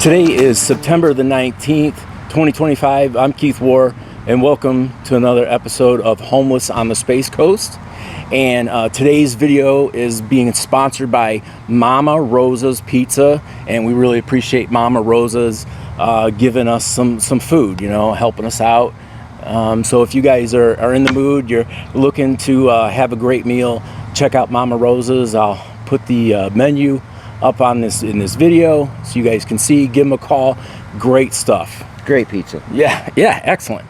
Today is September the 19th, 2025. I'm Keith War, and welcome to another episode of Homeless on the Space Coast. And today's video is being sponsored by Mama Rosa's Pizza, and we really appreciate Mama Rosa's giving us some food, helping us out. So if you guys are in the mood, you're looking to have a great meal, check out Mama Rosa's. I'll put the menu up on in this video so you guys can see. Give them a call. Great stuff. Great pizza. Yeah, excellent.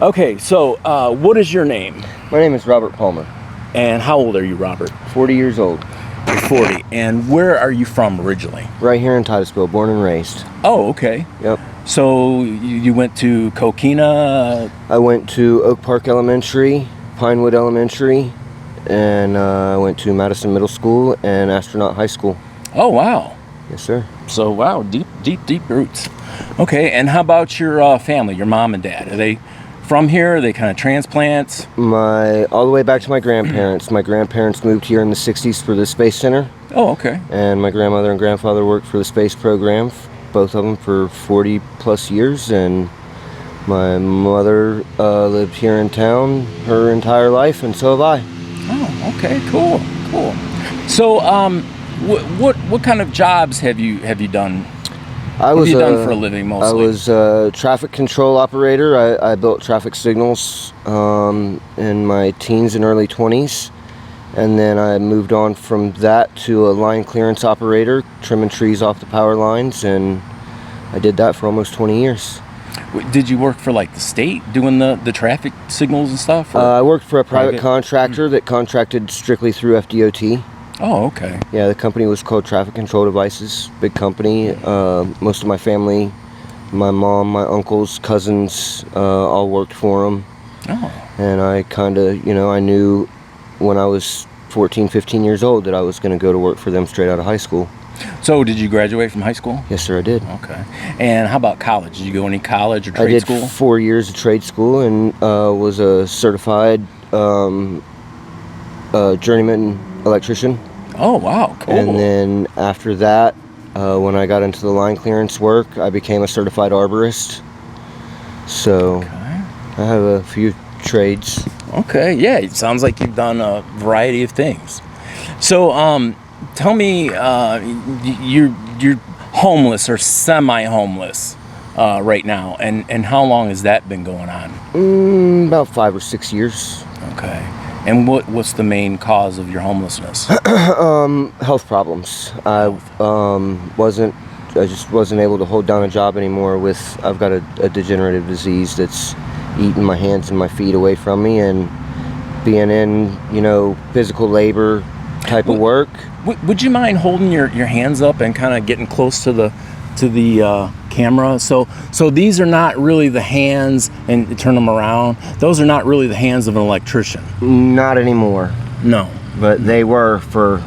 Okay, so what is your name? My name is Robert Palmer. And how old are you, Robert? 40 years old. You're 40. And where are you from originally? Right here in Titusville, born and raised. Oh, okay. Yep. So you went to Coquina? I went to Oak Park Elementary, Pinewood Elementary, and I went to Madison Middle School and Astronaut High School. Oh, wow. Yes, sir. So, wow, deep roots. Okay, and how about your family, your mom and dad? Are they from here? Are they kind of transplants? All the way back to my grandparents. My grandparents moved here in the 60s for the Space Center. Oh, okay. And my grandmother and grandfather worked for the space program, both of them for 40 plus years. And my mother lived here in town her entire life, and so have I. Oh, okay, cool. So, what kind of jobs have you done? Done for a living mostly? I was a traffic control operator. I built traffic signals in my teens and early 20s, and then I moved on from that to a line clearance operator, trimming trees off the power lines, and I did that for almost 20 years. Did you work for like the state doing the traffic signals and stuff? I worked for a private contractor that contracted strictly through FDOT. Oh, okay. Yeah, the company was called Traffic Control Devices. Big company. Most of my family, my mom, my uncles, cousins, all worked for them. Oh. And I kind of, I knew when I was 14, 15 years old that I was going to go to work for them straight out of high school. So did you graduate from high school? Yes, sir, I did. Okay. And how about college? Did you go any college or trade school? I did 4 years of trade school and was a certified journeyman electrician. Oh, wow, cool. And then after that, when I got into the line clearance work, I became a certified arborist. So okay. I have a few trades. Okay, yeah, it sounds like you've done a variety of things. So tell me, you're homeless or semi-homeless right now, and how long has that been going on? About 5 or 6 years. Okay. And what's the main cause of your homelessness? Health problems. I just wasn't able to hold down a job anymore I've got a degenerative disease that's eating my hands and my feet away from me, and being in, physical labor type of work. Would you mind holding your hands up and kind of getting close to the camera? So these are not really the hands, and turn them around. Those are not really the hands of an electrician. Not anymore. No. But they were for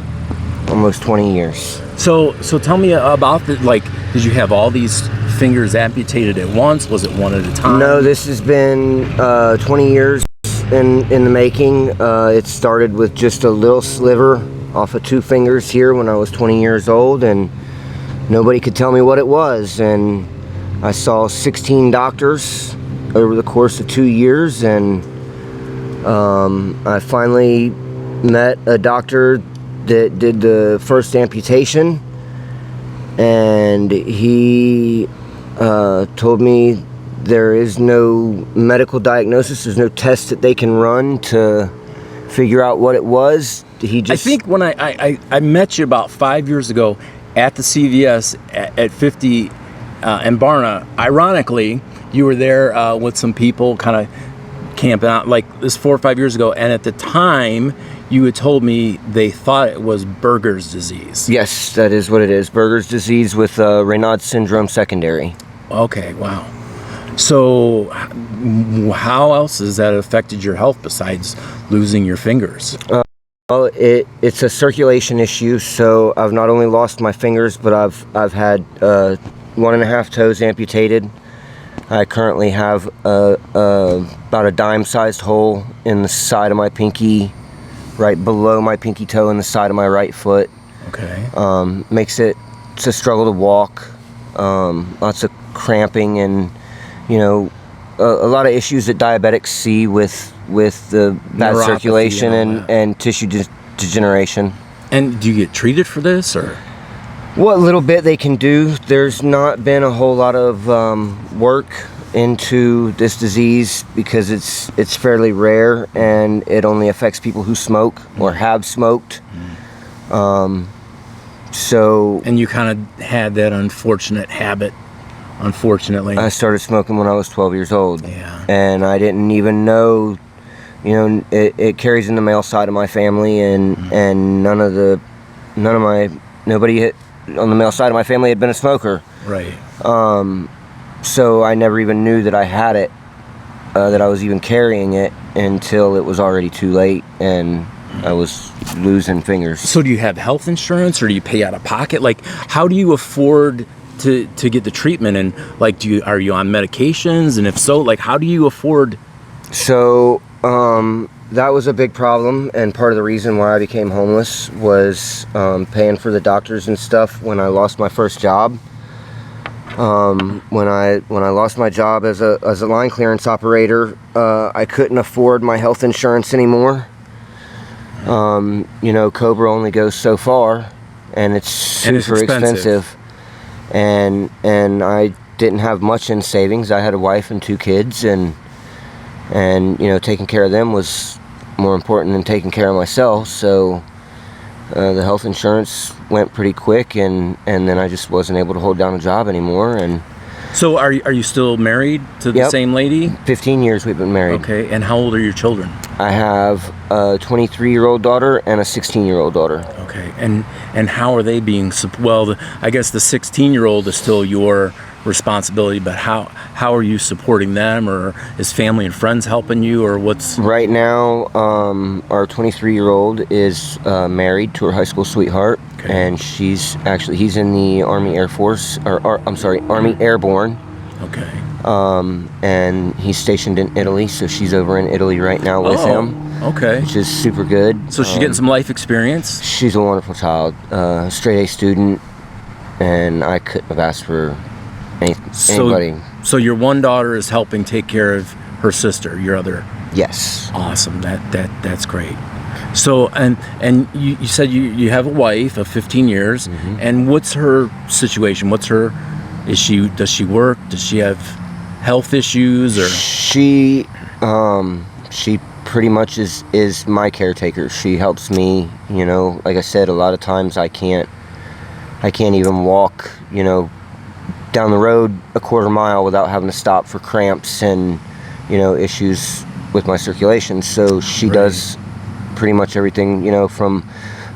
almost 20 years. So tell me about did you have all these fingers amputated at once? Was it one at a time? No, this has been 20 years in the making. It started with just a little sliver off of 2 fingers here when I was 20 years old, and nobody could tell me what it was, and I saw 16 doctors over the course of 2 years, and I finally met a doctor that did the first amputation, and he told me there is no medical diagnosis, there's no test that they can run to figure out what it was. I think when I met you about 5 years ago at the CVS at 50 in Barna, ironically, you were there with some people kind of camping out, like this 4 or 5 years ago, and at the time, you had told me they thought it was Buerger's disease. Yes, that is what it is. Buerger's disease with Raynaud's syndrome secondary. Okay, wow. So how else has that affected your health besides losing your fingers? Well, it's a circulation issue, so I've not only lost my fingers, but I've had 1.5 toes amputated. I currently have about a dime-sized hole in the side of my pinky, right below my pinky toe in the side of my right foot. Okay. Makes it a struggle to walk. lots of cramping, and you know, a lot of issues that diabetics see with the bad Neuropathy circulation and all that. and tissue degeneration. And do you get treated for this, or? What little bit they can do. There's not been a whole lot of work into this disease because it's fairly rare, and it only affects people who smoke or have smoked. So And you kind of had that unfortunate habit, unfortunately. I started smoking when I was 12 years old. Yeah. And I didn't even know, you know, it carries in the male side of my family, and nobody on the male side of my family had been a smoker. Right. So I never even knew that I had it, that I was even carrying it until it was already too late and I was losing fingers. So do you have health insurance, or do you pay out of pocket? Like, how do you afford to get the treatment? And like, are you on medications? And if so, like, how do you afford? So that was a big problem, and part of the reason why I became homeless was paying for the doctors and stuff when I lost my first job. When I lost my job as a line clearance operator, I couldn't afford my health insurance anymore. You know, Cobra only goes so far, and it's super expensive. And I didn't have much in savings. I had a wife and 2 kids, and you know, taking care of them was more important than taking care of myself. So the health insurance went pretty quick, and then I just wasn't able to hold down a job anymore. And So are you still married to the Yep. same lady? 15 years we've been married. Okay. And how old are your children? I have a 23-year-old daughter and a 16-year-old daughter. Okay. And how are they being? I guess the 16-year-old is still your responsibility, but how are you supporting them, or is family and friends helping you, or what's? Right now, our 23-year-old is married to her high school sweetheart, Okay. and he's in the Army Air Force, Army Airborne, Okay. and he's stationed in Italy, so she's over in Italy right now with him, Okay. which is super good. So she's getting some life experience. She's a wonderful child, straight A student, and I couldn't have asked for anybody. So your one daughter is helping take care of her sister, your other. Yes. Awesome. That's great. So and you said you have a wife of 15 years, Mm-hmm. and what's her situation? Does she work? Does she have health issues, or? She pretty much is my caretaker. She helps me, you know, like I said, a lot of times I can't even walk, you know, down the road a quarter mile without having to stop for cramps and, you know, issues with my circulation. So she Right. does pretty much everything, you know, from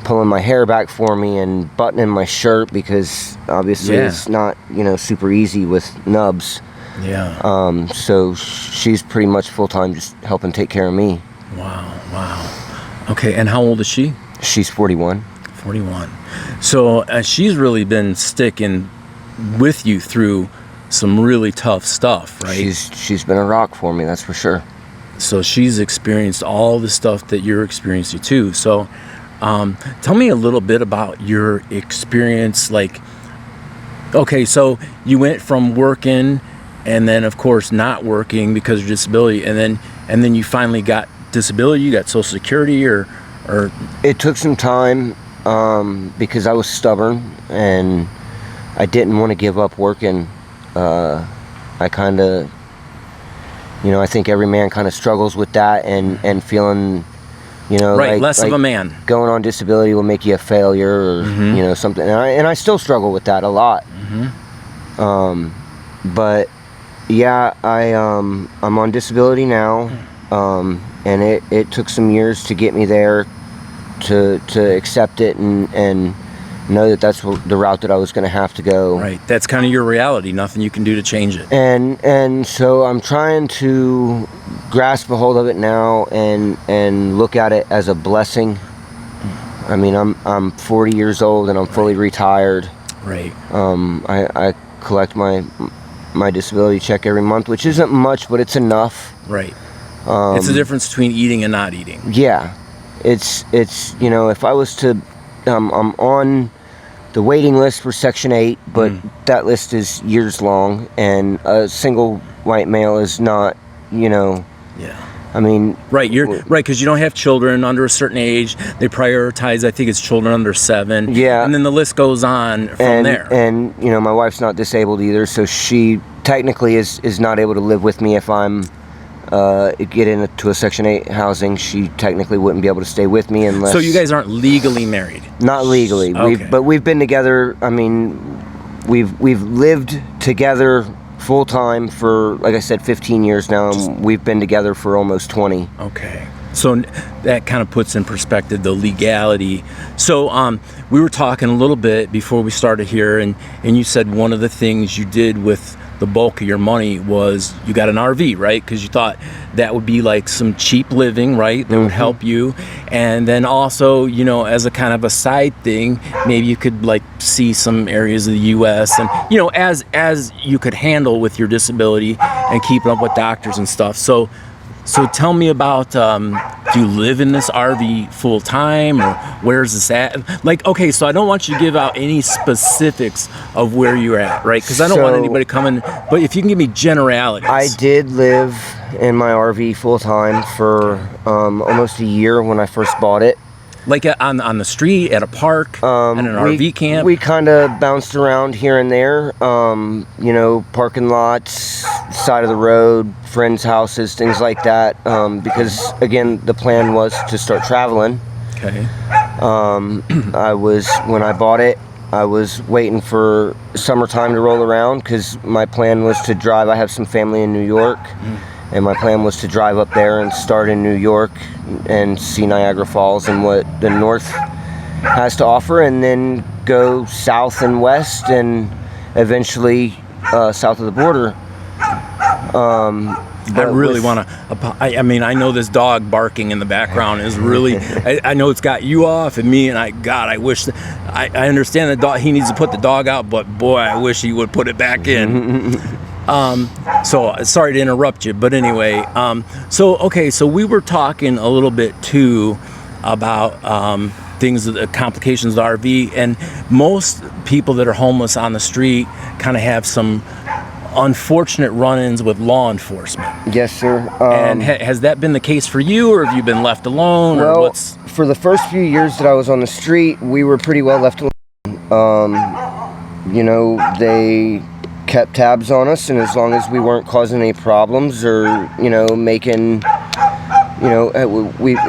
pulling my hair back for me and buttoning my shirt, because obviously Yeah. it's not, you know, super easy with nubs. Yeah. So she's pretty much full-time just helping take care of me. Wow. Okay. And how old is she? She's 41. 41. So she's really been sticking with you through some really tough stuff, right? She's been a rock for me, that's for sure. So she's experienced all the stuff that you're experiencing too. So tell me a little bit about your experience. Like, okay, so you went from working, and then of course not working because of disability, and then you finally got disability. You got Social Security, or It took some time because I was stubborn and I didn't want to give up working. I kind of, you know, I think every man kind of struggles with that, and feeling, you know, right, like, less of a man. going on disability will make you a failure, or you know, something. And I still struggle with that a lot. But yeah, I'm on disability now, and it took some years to get me there, to accept it and know that that's the route that I was going to have to go. Right, that's kind of your reality. Nothing you can do to change it. And so I'm trying to grasp a hold of it now and look at it as a blessing. I mean, I'm 40 years old and I'm fully retired. Right. I collect my disability check every month, which isn't much, but it's enough. Right. It's the difference between eating and not eating. Yeah, it's you know, if I was to, I'm on the waiting list for Section 8, but that list is years long, and a single white male is not, you know. Yeah. I mean, right, you're right, because you don't have children under a certain age. They prioritize, I think it's children under 7. Yeah. And then the list goes on from there. And you know, my wife's not disabled either, so she technically is not able to live with me if I'm get into a Section 8 housing. She technically wouldn't be able to stay with me unless. So you guys aren't legally married? Not legally. Okay. But we've been together. I mean, we've lived together full time for, like I said, 15 years now, and we've been together for almost 20. Okay. So that kind of puts in perspective the legality. So we were talking a little bit before we started here, and you said one of the things you did with the bulk of your money was you got an RV, right? Because you thought that would be like some cheap living, right? That would help you. And then also, you know, as a kind of a side thing, maybe you could like see some areas of the U.S. and, you know, as you could handle with your disability and keeping up with doctors and stuff. So tell me about, do you live in this RV full time, or where's this at? Like, okay, so I don't want you to give out any specifics of where you're at, right? Because I don't want anybody coming, but if you can give me generalities. I did live in my RV full time for almost a year when I first bought it. Like on the street, at a park, at an RV camp? We kind of bounced around here and there, you know, parking lots, side of the road, friends' houses, things like that, because, again, the plan was to start traveling. Okay. When I bought it, I was waiting for summertime to roll around because my plan was to drive. I have some family in New York. And my plan was to drive up there and start in New York and see Niagara Falls and what the North has to offer, and then go south and west and eventually south of the border. I really want to, I mean, I know this dog barking in the background is really, I know it's got you off and me, and I wish, I understand the dog, he needs to put the dog out, but boy, I wish he would put it back in. So sorry to interrupt you, but anyway, so we were talking a little bit too about things, the complications of the RV, and most people that are homeless on the street kind of have some unfortunate run-ins with law enforcement. Yes, sir. And has that been the case for you, or have you been left alone? Well, or what's... for the first few years that I was on the street, we were pretty well left alone. You know, they kept tabs on us, and as long as we weren't causing any problems or, you know, making, you know,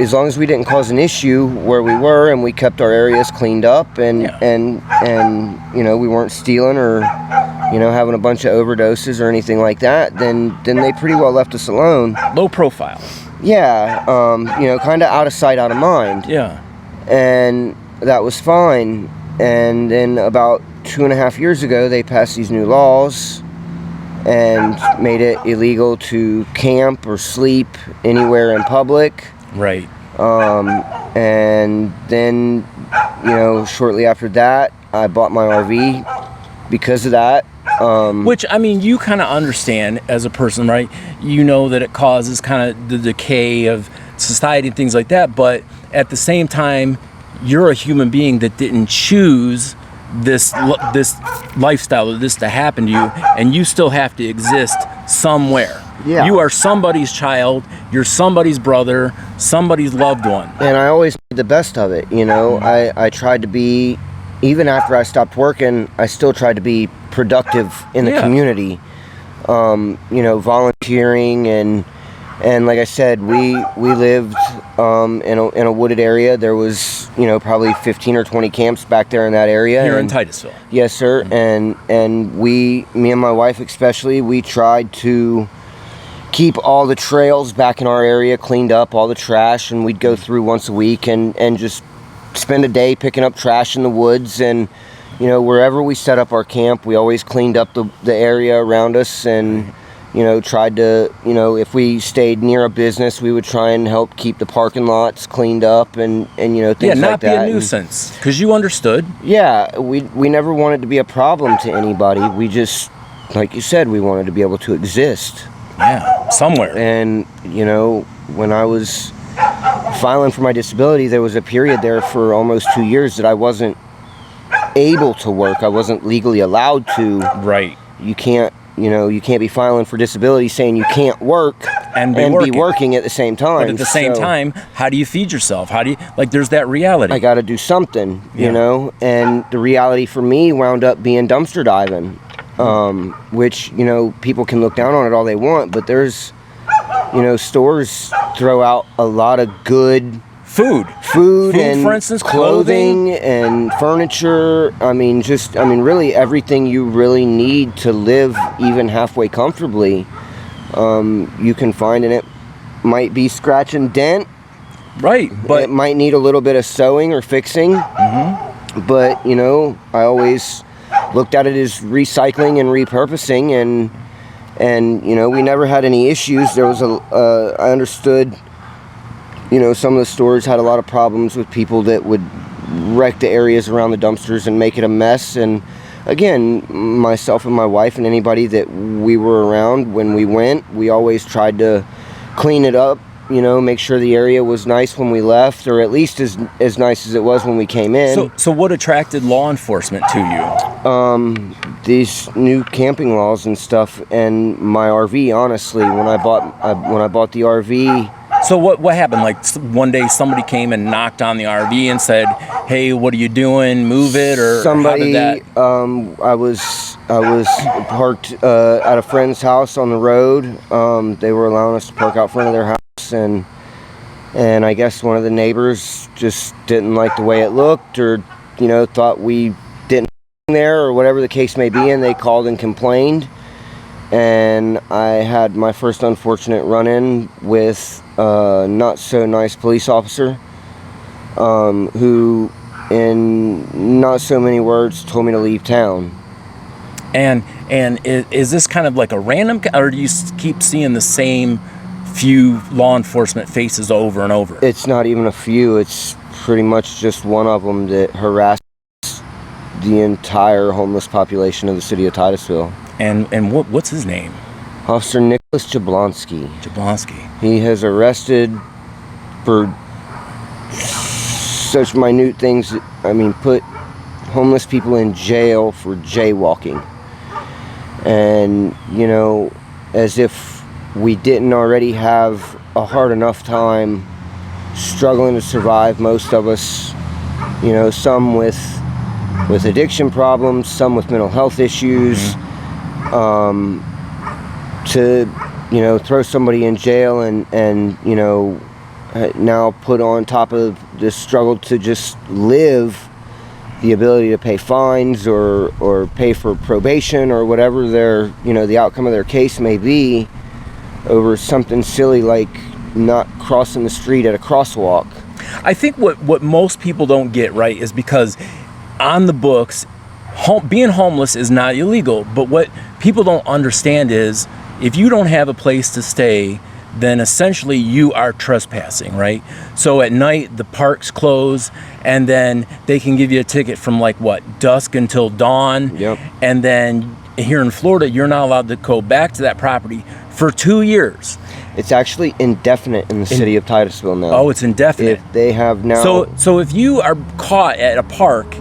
as long as we didn't cause an issue where we were, and we kept our areas cleaned up, and you know, we weren't stealing or, you know, having a bunch of overdoses or anything like that, then they pretty well left us alone. Low profile. Yeah, you know, kind of out of sight, out of mind. Yeah. And that was fine. And then about 2.5 years ago, they passed these new laws and made it illegal to camp or sleep anywhere in public. Right. And then, you know, shortly after that, I bought my RV because of that. Which, I mean, you kind of understand as a person, right? You know that it causes kind of the decay of society and things like that, but at the same time, you're a human being that didn't choose this lifestyle or this to happen to you, and you still have to exist somewhere. Yeah. You are somebody's child, you're somebody's brother, somebody's loved one. And I always made the best of it, you know. I tried to be, even after I stopped working, I still tried to be productive in the community. You know, volunteering and like I said, we lived in a wooded area. There was, you know, probably 15 or 20 camps back there in that area. Here in Titusville. Yes, sir. And me and my wife especially, we tried to keep all the trails back in our area cleaned up, all the trash, and we'd go through once a week and just spend a day picking up trash in the woods. And, you know, wherever we set up our camp, we always cleaned up the area around us, and, you know, tried to, you know, if we stayed near a business, we would try and help keep the parking lots cleaned up and you know, things like that. Yeah, not be a nuisance, because you understood. Yeah, we never wanted to be a problem to anybody. We just, like you said, we wanted to be able to exist. Yeah, somewhere. And, you know, when I was filing for my disability, there was a period there for almost 2 years that I wasn't able to work. I wasn't legally allowed to. Right. You can't, you can't be filing for disability saying you can't work And be working at the same time. But at the same time, how do you feed yourself? How do you, like, there's that reality. I got to do something, and the reality for me wound up being dumpster diving, which, people can look down on it all they want, but there's, stores throw out a lot of good Food, and for instance, clothing and furniture. Really everything you really need to live even halfway comfortably, you can find, and it might be scratch and dent. Right, but it might need a little bit of sewing or fixing. But, I always looked at it as recycling and repurposing, and we never had any issues. There was I understood, some of the stores had a lot of problems with people that would wreck the areas around the dumpsters and make it a mess. And again, myself and my wife and anybody that we were around when we went, we always tried to clean it up, make sure the area was nice when we left, or at least as nice as it was when we came in. So what attracted law enforcement to you? These new camping laws and stuff, and my RV. Honestly, when I bought the RV. So what happened? Like, one day somebody came and knocked on the RV and said, "Hey, what are you doing? Move it," or somebody. How did that? I was parked at a friend's house on the road. They were allowing us to park out front of their house, and I guess one of the neighbors just didn't like the way it looked, or thought we didn't there, or whatever the case may be, and they called and complained. And I had my first unfortunate run-in with a not so nice police officer, who, in not so many words, told me to leave town. And is this kind of like a random, or do you keep seeing the same few law enforcement faces over and over? It's not even a few. It's pretty much just one of them that harasses the entire homeless population of the city of Titusville. And what's his name? Officer Nicholas Jablonski. Jablonski. He has arrested for such minute things. Put homeless people in jail for jaywalking. And, as if we didn't already have a hard enough time struggling to survive, most of us, some with addiction problems, some with mental health issues. To throw somebody in jail and now put on top of this struggle to just live, the ability to pay fines or pay for probation or whatever their the outcome of their case may be, over something silly like not crossing the street at a crosswalk. I think what most people don't get right is because on the books, being homeless is not illegal, but what people don't understand is if you don't have a place to stay, then essentially you are trespassing, right? So at night the parks close, and then they can give you a ticket from dusk until dawn. Yep. And then here in Florida, you're not allowed to go back to that property for 2 years. It's actually indefinite in the city of Titusville now. Oh, it's indefinite. If they have now. So if you are caught at a park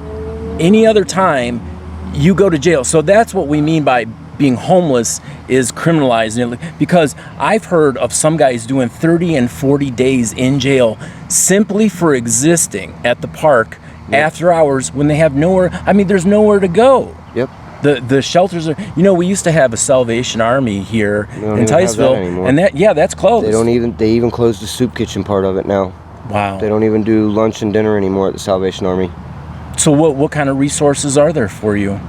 any other time, you go to jail. So that's what we mean by being homeless is criminalized. Because I've heard of some guys doing 30 and 40 days in jail simply for existing at the park after hours when they have nowhere. There's nowhere to go. Yep. The shelters are, we used to have a Salvation Army here in Titusville, and that's closed. They even closed the soup kitchen part of it now. Wow. They don't even do lunch and dinner anymore at the Salvation Army. So what kind of resources are there for you?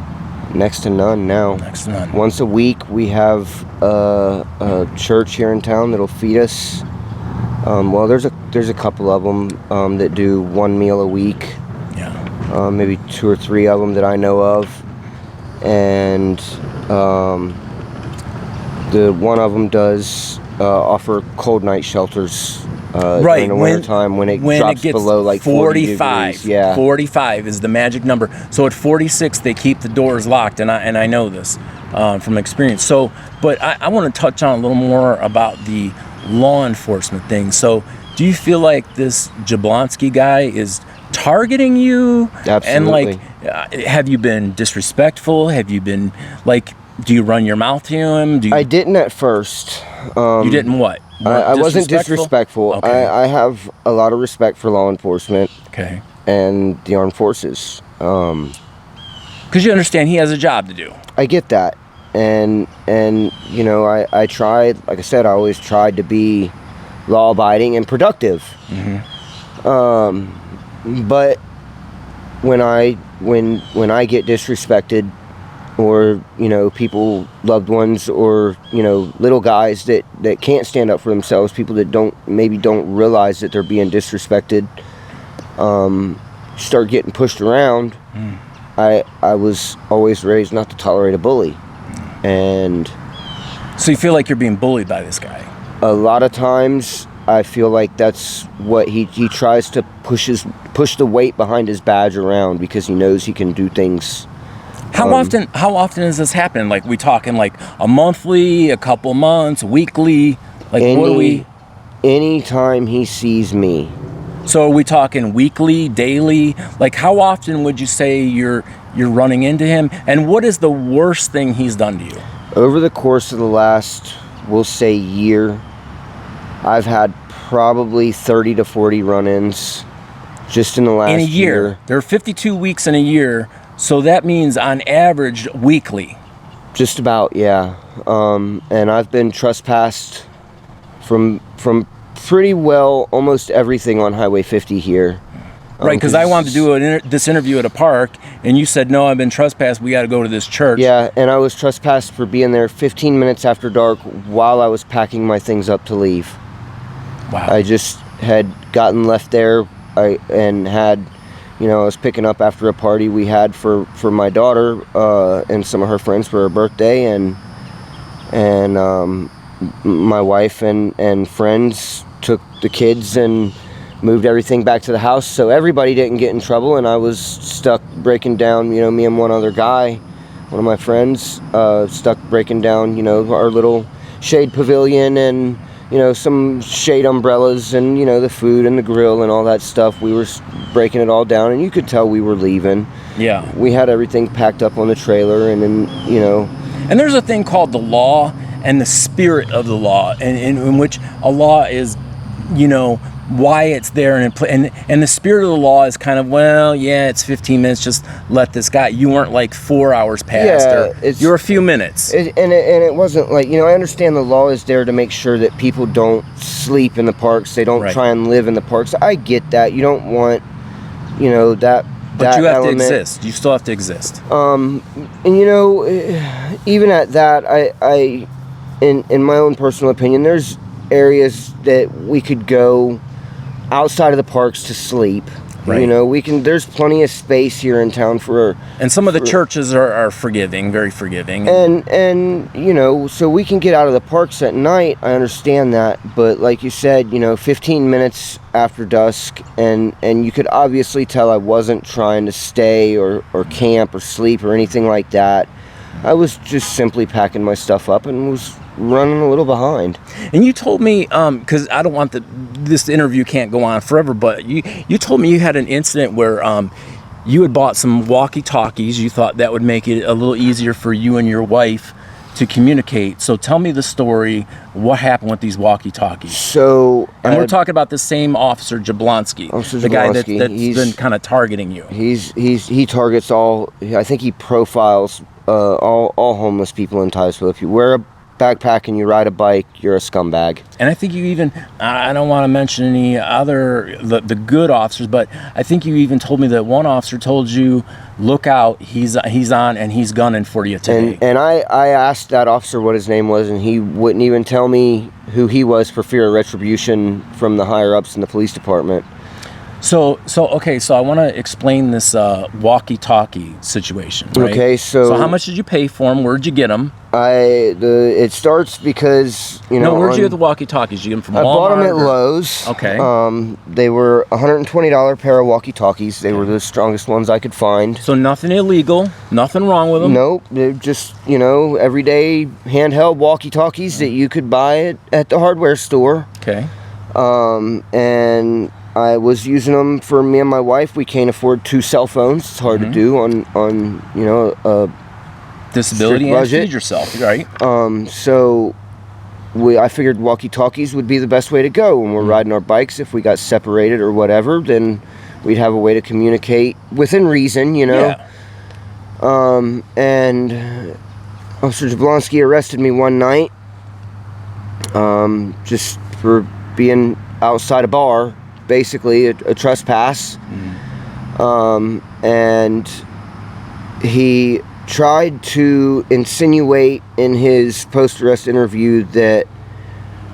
Next to none now. Next to none. Once a week we have a church here in town that'll feed us. Well, there's a couple of them that do one meal a week. Yeah. Maybe 2 or 3 of them that I know of. And the one of them does offer cold night shelters right, in the wintertime when it drops below 45. 40 degrees. 45 is the magic number. So at 46 they keep the doors locked, and I know this from experience. So, but I want to touch on a little more about the law enforcement thing. So, do you feel like this Jablonski guy is targeting you? Absolutely. And have you been disrespectful? Have you been like, do you run your mouth to him? Do you, I didn't at first. you didn't what? I wasn't disrespectful. Okay. I have a lot of respect for law enforcement Okay. and the armed forces. Because you understand he has a job to do. I get that. And you know, I tried, like I said, I always tried to be law-abiding and productive. But when I get disrespected, or you know, people, loved ones, or you know, little guys that can't stand up for themselves, people that don't realize that they're being disrespected, start getting pushed around. I was always raised not to tolerate a bully, and So you feel like you're being bullied by this guy? a lot of times I feel like that's what he tries to push the weight behind his badge around, because he knows he can do things. How often is this happening? Like, we talking like a monthly, a couple months, weekly? Like, what do we? Anytime he sees me. So are we talking weekly, daily? Like, how often would you say you're running into him? And what is the worst thing he's done to you? Over the course of the last, we'll say, year, I've had probably 30 to 40 run-ins just in the last In a year. There are 52 weeks in a year, so that means on average weekly. Just about, yeah. And I've been trespassed from pretty well almost everything on Highway 50 here. Right, because I wanted to do this interview at a park, and you said, no, I've been trespassed, we got to go to this church. Yeah, and I was trespassed for being there 15 minutes after dark while I was packing my things up to leave. Wow. I just had gotten left there, and had, you know, I was picking up after a party we had for my daughter and some of her friends for her birthday, and my wife and friends took the kids and moved everything back to the house, so everybody didn't get in trouble, and I was stuck breaking down, you know, me and one other guy, one of my friends, stuck breaking down, you know, our little shade pavilion, and you know, some shade umbrellas, and you know, the food and the grill and all that stuff. We were breaking it all down, and you could tell we were leaving. Yeah. We had everything packed up on the trailer, and then, you know. And there's a thing called the law and the spirit of the law, and in which a law is, you know, why it's there, and the spirit of the law is kind of, well, yeah, it's 15 minutes, just let this guy. You weren't like 4 hours past, or you're a few minutes. And it wasn't like, you know, I understand the law is there to make sure that people don't sleep in the parks, they don't try and live in the parks. I get that. You don't want, you know, that. But you have element to exist. You still have to exist. And you know, even at that, I in my own personal opinion, there's areas that we could go outside of the parks to sleep. Right. You know, there's plenty of space here in town for. And some of the churches are forgiving, very forgiving. And you know, so we can get out of the parks at night. I understand that, but like you said, you know, 15 minutes after dusk, and you could obviously tell I wasn't trying to stay or camp or sleep or anything like that. I was just simply packing my stuff up and was running a little behind. And you told me, because I don't want this interview can't go on forever, but you told me you had an incident where you had bought some walkie-talkies. You thought that would make it a little easier for you and your wife to communicate. So tell me the story. What happened with these walkie-talkies? So, and we're talking about the same Officer Jablonski, the guy that's been kind of targeting you. He targets all. I think he profiles all homeless people in Titusville. If you wear a backpack and you ride a bike, you're a scumbag. And I think you even, I don't want to mention any other, the good officers, but I think you even told me that one officer told you, look out, he's on and he's gunning for you today. And I asked that officer what his name was, and he wouldn't even tell me who he was for fear of retribution from the higher ups in the police department. So I want to explain this walkie-talkie situation. Right? Okay, so how much did you pay for them? Where'd you get them? It starts because, you know. No, where'd you get the walkie-talkies? Did you get them from Walmart? I bought them at Lowe's. Okay. They were $120 pair of walkie-talkies. They were the strongest ones I could find. So nothing illegal, nothing wrong with them. Nope, they're just, you know, everyday handheld walkie-talkies that you could buy at the hardware store. Okay. And I was using them for me and my wife. We can't afford 2 cell phones. It's hard to do on you know, a Disability strict and budget. feed yourself, right? So I figured walkie-talkies would be the best way to go when we're riding our bikes. If we got separated or whatever, then we'd have a way to communicate within reason, you know. Yeah. And Officer Jablonski arrested me one night, just for being outside a bar, basically a trespass. And he tried to insinuate in his post-arrest interview that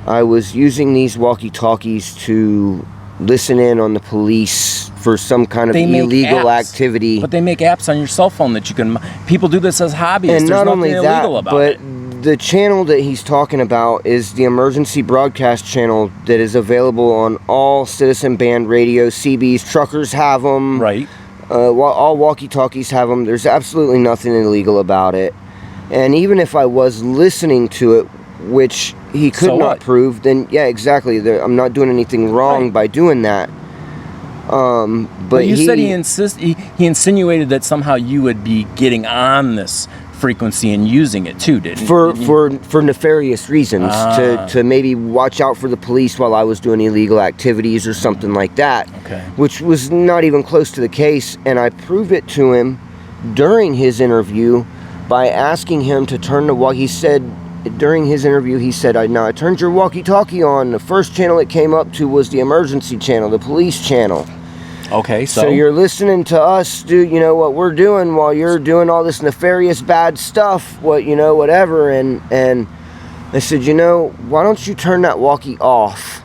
I was using these walkie-talkies to listen in on the police for some kind of They make illegal apps, activity. But they make apps on your cell phone that you can. People do this as hobbies. And There's not nothing only illegal that, about but it. the channel that he's talking about is the emergency broadcast channel that is available on all Citizen Band radios. CBs, truckers have them. Right. All walkie-talkies have them. There's absolutely nothing illegal about it. And even if I was listening to it, which he could So not what? prove, then yeah, exactly. I'm not doing anything wrong Right. by doing that. But You said he insinuated that somehow you would be getting on this frequency and using it too, didn't you? for nefarious reasons, to maybe watch out for the police while I was doing illegal activities or something like that. Okay. Which was not even close to the case, and I proved it to him during his interview by asking him to turn the walkie. He said during his interview, he said, I turned your walkie-talkie on. The first channel it came up to was the emergency channel, the police channel. Okay, So you're listening to us do, you know, what we're doing while you're doing all this nefarious bad stuff, whatever. And I said, why don't you turn that walkie off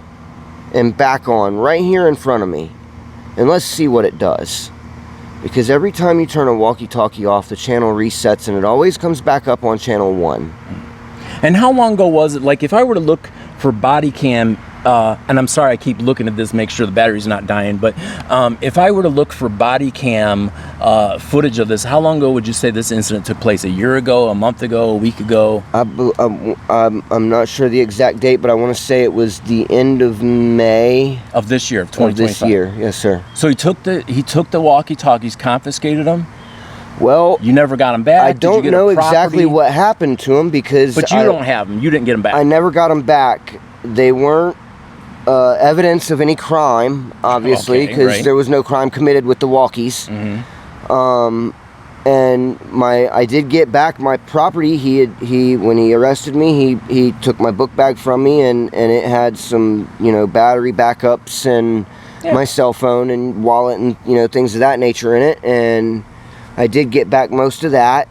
and back on right here in front of me, and let's see what it does. Because every time you turn a walkie-talkie off, the channel resets, and it always comes back up on channel 1. And how long ago was it? Like, if I were to look for body cam, and I'm sorry I keep looking at this, make sure the battery's not dying, but if I were to look for body cam footage of this, how long ago would you say this incident took place? A year ago, a month ago, a week ago? I'm not sure the exact date, but I want to say it was the end of May Of this year, of of 2025. this year. Yes, sir. So he took the walkie-talkies, confiscated them. Well, You never got them back. I Did you don't get a know property? exactly what happened to them because But you don't have them. You didn't get them back. I never got them back. They weren't evidence of any crime, obviously, Okay, because right. there was no crime committed with the walkies. And I did get back my property. He when he arrested me, he took my book bag from me, and it had some battery backups and my cell phone and wallet and things of that nature in it. And I did get back most of that.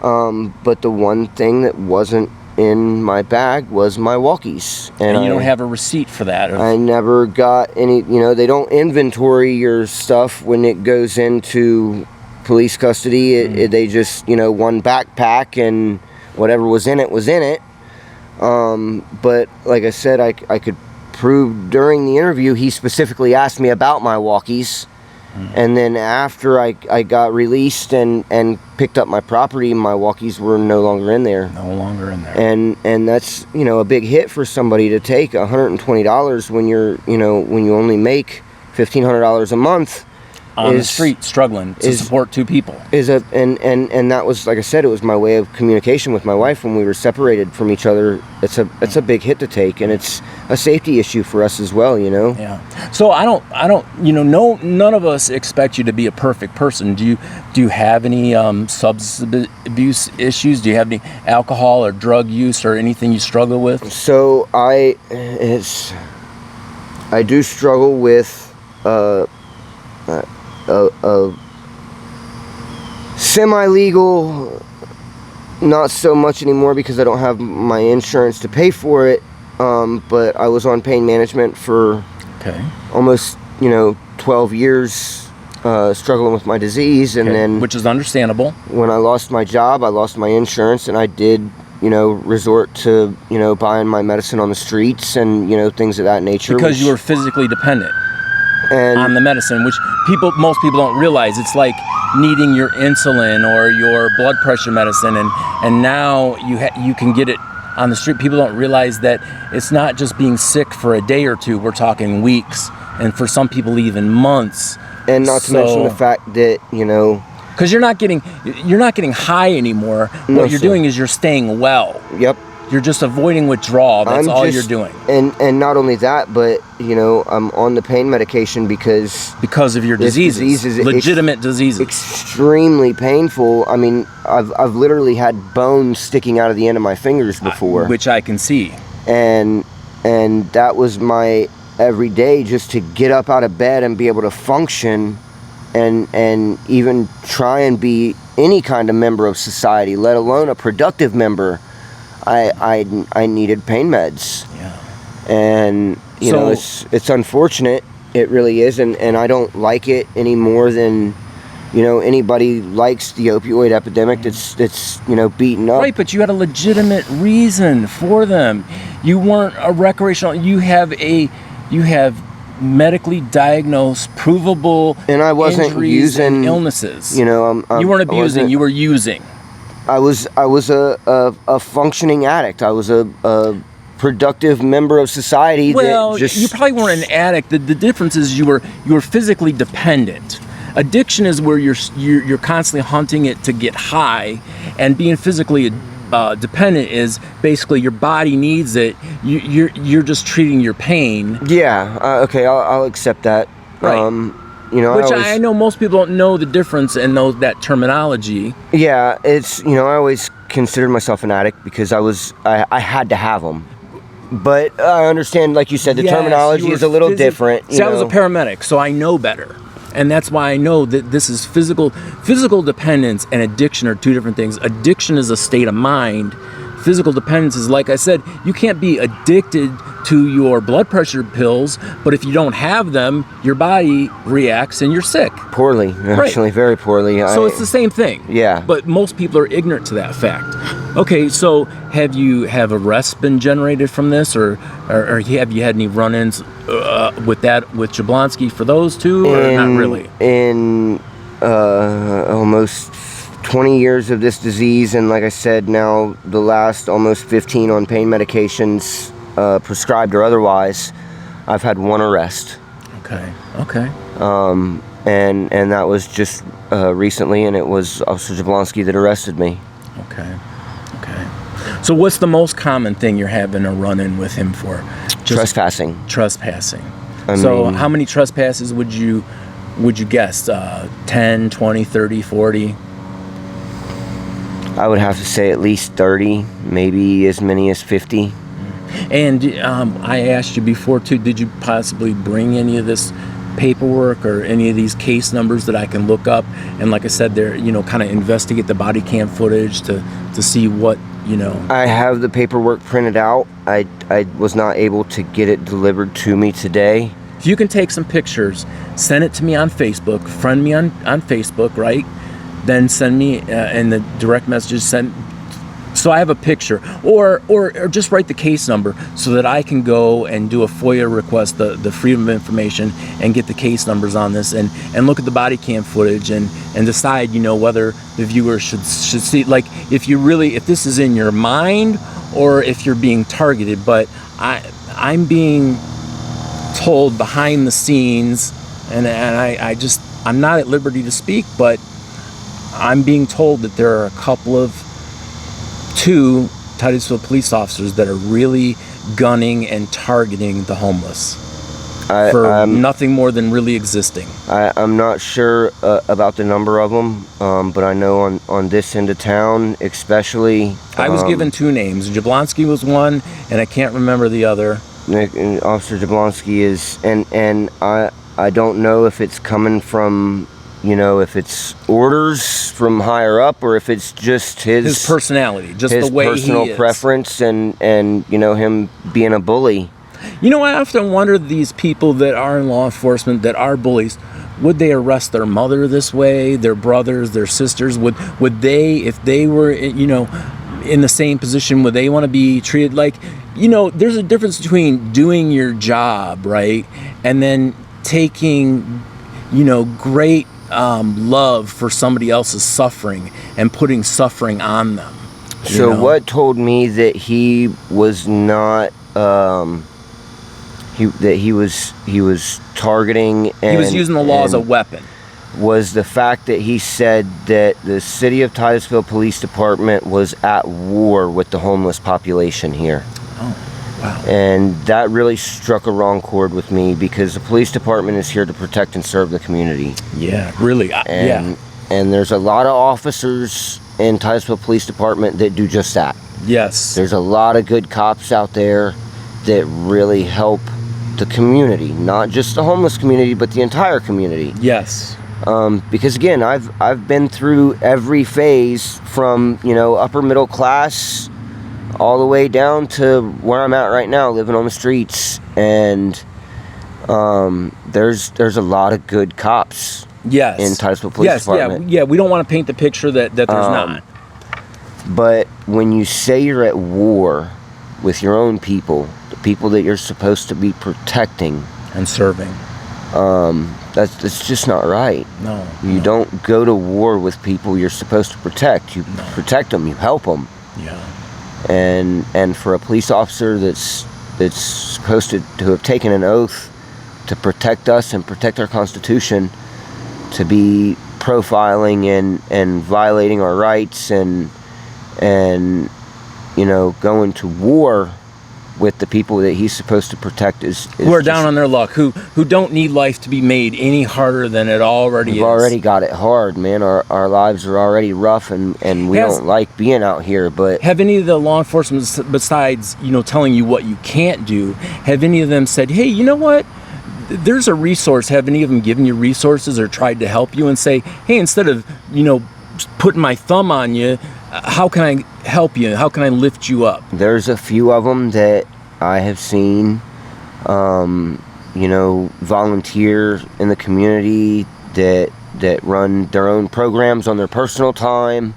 But the one thing that wasn't in my bag was my walkies, and you don't have a receipt for that. I never got any. They don't inventory your stuff when it goes into police custody. They just one backpack, and whatever was in it was in it. But like I said, I could prove during the interview he specifically asked me about my walkies. And then after I got released and picked up my property, my walkies were no longer in there. No longer in there. And that's a big hit for somebody to take $120 when when you only make $1,500 a month On the street, struggling to support 2 people. And that was, like I said, it was my way of communication with my wife when we were separated from each other. It's a big hit to take, and it's a safety issue for us as well. Yeah. So I don't. None of us expect you to be a perfect person. Do you have any substance abuse issues? Do you have any alcohol or drug use or anything you struggle with? So I do struggle with a semi-legal, not so much anymore because I don't have my insurance to pay for it, but I was on pain management for almost 12 years, struggling with my disease. And then, which is understandable, when I lost my job, I lost my insurance, and I did resort to buying my medicine on the streets and things of that nature, because you were physically dependent on the medicine, which most people don't realize. It's like needing your insulin or your blood pressure medicine, and now you can get it on the street. People don't realize that it's not just being sick for a day or two. We're talking weeks and for some people even months. And not to mention the fact that, you know, because you're not getting high anymore. No, What you're sir. doing is you're staying well. yep. You're just avoiding withdrawal. That's all you're doing. And not only that, but, you know, I'm on the pain medication because Because of your this diseases. disease is Legitimate diseases. extremely painful. I mean, I've literally had bones sticking out of the end of my fingers before. Which I can see. And that was my every day, just to get up out of bed and be able to function and even try and be any kind of member of society, let alone a productive member. I needed pain meds. Yeah. And you know, it's unfortunate, it really is, and I don't like it any more than, you know, anybody likes the opioid epidemic that's you know, beaten up. Right, but you had a legitimate reason for them. You weren't a recreational. You have medically diagnosed, provable, And I wasn't injuries using and illnesses. You know, you weren't abusing. You were using. I was a functioning addict. I was a productive member of society. Well, that just, you probably weren't an addict. The difference is you were physically dependent. Addiction is where you're constantly hunting it to get high, and being physically dependent is basically your body needs it. You're just treating your pain. Yeah. Okay. I'll accept that. Right. You know, Which I know most people don't know the difference and know that terminology. Yeah, it's, you know, I always considered myself an addict because I had to have them. But I understand, like you said, the terminology is a little different. See, I was a paramedic, so I know better. And that's why I know that this is physical dependence and addiction are two different things. Addiction is a state of mind. Physical dependence is, like I said, you can't be addicted to your blood pressure pills, but if you don't have them, your body reacts and you're sick. Poorly, actually, very poorly. So it's the same thing. Yeah. But most people are ignorant to that fact. Okay, so have arrests been generated from this, or have you had any run-ins with Jablonski for those two, or not really? In almost 20 years of this disease, and like I said, now the last almost 15 on pain medications, prescribed or otherwise, I've had one arrest. Okay. And that was just recently, and it was Officer Jablonski that arrested me. Okay. So what's the most common thing you're having a run-in with him for? Just Trespassing. So how many trespasses would you guess? 10, 20, 30, 40? I would have to say at least 30, maybe as many as 50. And I asked you before too, did you possibly bring any of this paperwork or any of these case numbers that I can look up? And like I said, there, you know, kind of investigate the body cam footage to see what, you know. I have the paperwork printed out. I was not able to get it delivered to me today. If you can take some pictures, send it to me on Facebook, friend me on Facebook, right? Then send me in the direct messages, so I have a picture, or just write the case number so that I can go and do a FOIA request, the Freedom of Information, and get the case numbers on this, and look at the body cam footage and decide, you know, whether the viewer should see, like, if this is in your mind or if you're being targeted. But I'm being told behind the scenes, and I'm not at liberty to speak, but I'm being told that there are two Titusville police officers that are really gunning and targeting the homeless for nothing more than really existing. I'm not sure about the number of them, but I know on this end of town, especially. I was given two names. Jablonski was one, and I can't remember the other. Officer Jablonski is, and I don't know if it's coming from, you know, if it's orders from higher up or if it's just his personality, just his the way personal he is. preference, and you know, him being a bully. You know, I often wonder, these people that are in law enforcement that are bullies, would they arrest their mother this way, their brothers, their sisters? Would they, if they were, you know, in the same position, would they want to be treated like, you know, there's a difference between doing your job, right, and then taking, you know, great love for somebody else's suffering and putting suffering on them. So what told me that he was not he was targeting, and He was using the law as a weapon. Was the fact that he said that the city of Titusville Police Department was at war with the homeless population here. Oh, wow. And that really struck a wrong chord with me, because the police department is here to protect and serve the community. Yeah, really. And there's a lot of officers in Titusville Police Department that do just that. Yes. There's a lot of good cops out there that really help the community, not just the homeless community, but the entire community. Yes. Because again, I've been through every phase from, upper middle class all the way down to where I'm at right now, living on the streets. And there's a lot of good cops. Yes. In Titusville Police Department. Yeah. We don't want to paint the picture that there's not. But when you say you're at war with your own people, the people that you're supposed to be protecting and serving, that's just not right. No. You don't go to war with people you're supposed to protect. You protect them. You help them. Yeah. And for a police officer that's supposed to have taken an oath to protect us and protect our Constitution, to be profiling and violating our rights and going to war with the people that he's supposed to protect is who are down on their luck, who don't need life to be made any harder than it already is. We've already got it hard, man. Our lives are already rough, and we don't like being out here. But have any of the law enforcement, besides telling you what you can't do, have any of them said, hey, you know what, there's a resource? Have any of them given you resources or tried to help you and say, hey, instead of putting my thumb on you, how can I help you? How can I lift you up? There's a few of them that I have seen, volunteer in the community that run their own programs on their personal time,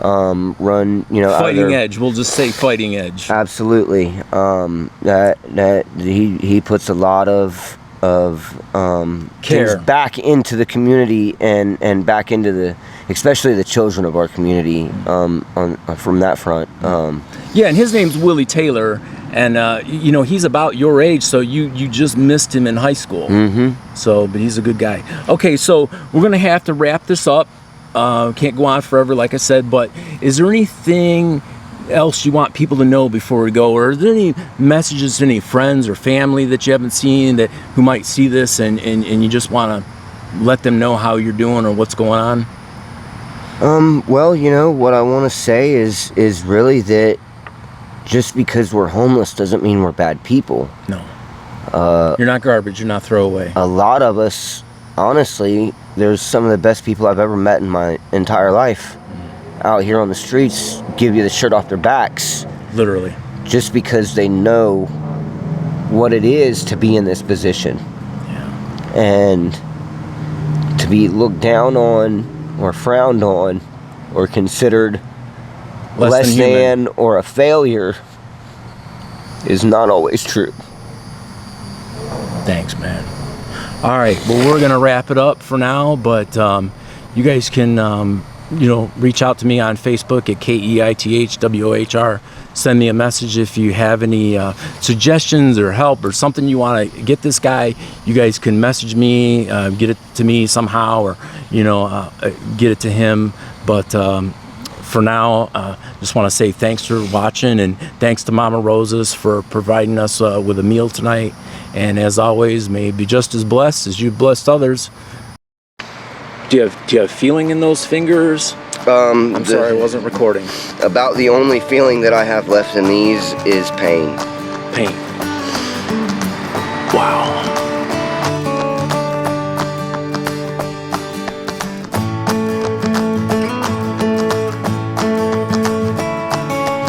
Fighting Edge. We'll just say Fighting Edge. Absolutely. That he puts a lot of care things back into the community and back into especially the children of our community from that front. Yeah, and his name's Willie Taylor, and he's about your age, so you just missed him in high school. Mm-hmm. So, but he's a good guy. Okay, so we're gonna have to wrap this up. Can't go on forever, like I said, but is there anything else you want people to know before we go, or are there any messages to any friends or family that you haven't seen who might see this and you just want to let them know how you're doing or what's going on? Well, what I want to say is really that just because we're homeless doesn't mean we're bad people. No. You're not garbage. You're not throwaway. A lot of us, honestly, there's some of the best people I've ever met in my entire life out here on the streets give you the shirt off their backs. Literally. Just because they know what it is to be in this position. Yeah. And to be looked down on or frowned on or considered less than or a failure is not always true. Thanks, man. All right, well, we're gonna wrap it up for now, but you guys can reach out to me on Facebook at KEITHWOHR. Send me a message if you have any suggestions or help or something you want to get this guy. You guys can message me, get it to me somehow, or get it to him. But for now, just want to say thanks for watching, and thanks to Mama Rosa's for providing us with a meal tonight. And as always, may you be just as blessed as you've blessed others. Do you have feeling in those fingers? I'm sorry, I wasn't recording. About the only feeling that I have left in these is pain. Pain. Wow.